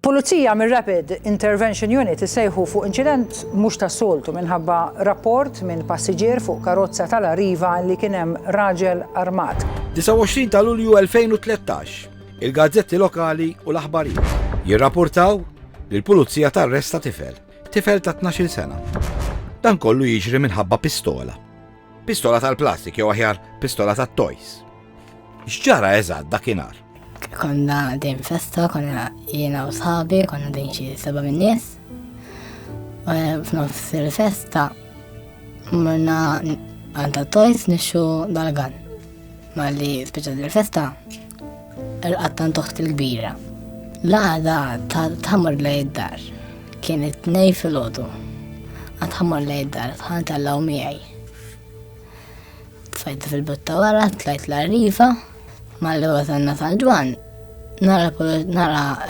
Il-Pulizija mir-Rapid Intervention Unit issejħu fuq inċident mhux tas-soltu minħabba rapport minn passiġġier fuq karozza tal-Arriva li kien hemm raġel armat. 29 ta' Lulju 2013, il-gazzetti lokali u l-aħbarijiet jirrapportaw li l-Pulizija tarresta tifel ta' 12 sena. Dan kollu jiġri minħabba pistola. Pistola tal-plastik jew aħjar pistola tat-toys. X'ġara eżatt dakinhar? Konna din festa, konna jiena u sħabi, konna din xi 7 min-nies. F'nofs il-festa morna għanda toys nixxu dal-gan. Ma li speċa il-festa irqattan toħt il-kbira. L-għada tħammur lej id-dar. Kienet 2 fil-ħodu. Għatħammur lej id-dar, tħantallaw miegħi. Tfajt fil-butta wara, tlajt l-Arriva. Ma li wasanna tal-ġwan, nara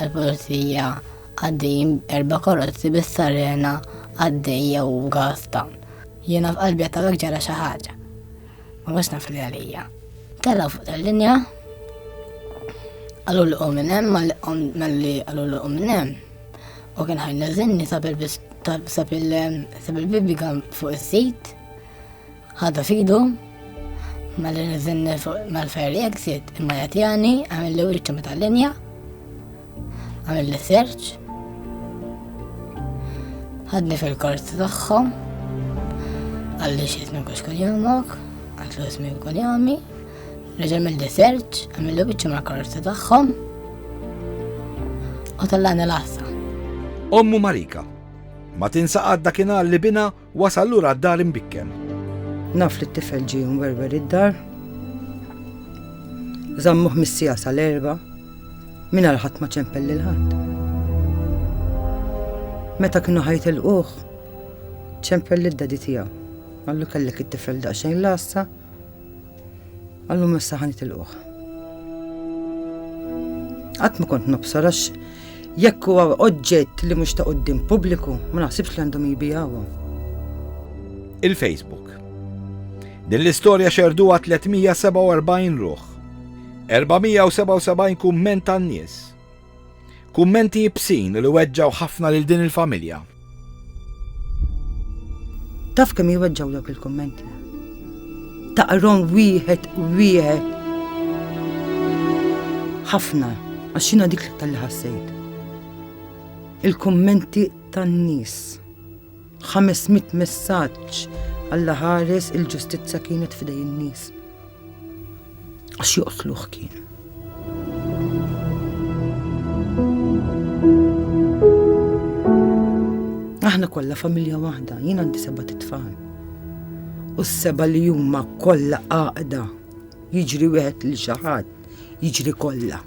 l-Pulizija għaddejjin 4 karozzi bis-sarena għaddejja u gasta. Jiena f'qalbi għattabek ġara xi ħaġa. Ma mhux naf li għalija. Tellaw fuq tal-linja, għallu l-qom minn hemm, malli għallu l-qom minn hemm. U kien ħajna zinni sab il-bibi kan fuq is-sit, ħadda fidu, Malli nizinni mal-ferri exit imma jatjani għamil li uċċa meta l-linja, għamil li search, ħadni fil-korsi tagħhom, għalli xismi kux kun jamok, għallu ismi kun jami, reġa mill-li search, għamil li uċċa mal-korsi tagħhom, u tallani l-assa. Ommu Marika, ma tinsaqad dakinhar li bina wasal lura d-dar imbikken. Naf li t-tifel ġi werwer id-dar. Zammuh mis-sija sal-4, minna l-ħat ma ċempelli l-ħat. Meta kienu ħajtilquh, ċempelli d-dadi tiegħu. Għallu kellek it-tifel daqsxejn l-assa, għallu messa ħanitilquh. Qatt ma kont nobsar għax jekk huwa oġġett li mhux ta' quddiem pubbliku, ma naħsibx li għandhom jibijawha. Il-Facebook. Din l-istorja xerduha 347 ruħ. 477 kumment tan-nies. Kummenti jibsin li weġġaw ħafna lil din il-familja. Taf kemm jweġġaw dawk il-kummenti? Taqrom wieħed ħafna għax jiena dik tal-li ħassejt. Il-kummenti tan-nies. 500 messaġġ Alla ħares il-ġustizza kienet fidej in-nies. Għax joqtluh kien. Aħna kollha familja waħda, jien għandi 7 tfal. U s-7 li huma kollha għaqda. Jiġri wieħed li xi ħadd, jiġri kollha.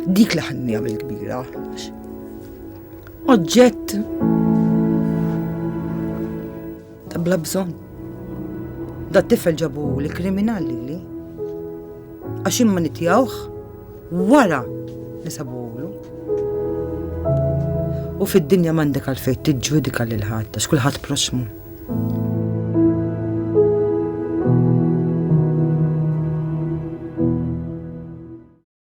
Dik li ħannija bil-kbira. Oġġett bla bżonn. Da t-tifel ġabu li kriminali li. Għax imma nitjawħ wara li sabuħlu. U fid-dinja m'għandek għalfejn tiġġudika lil ħadd għax kulħadd proxmu.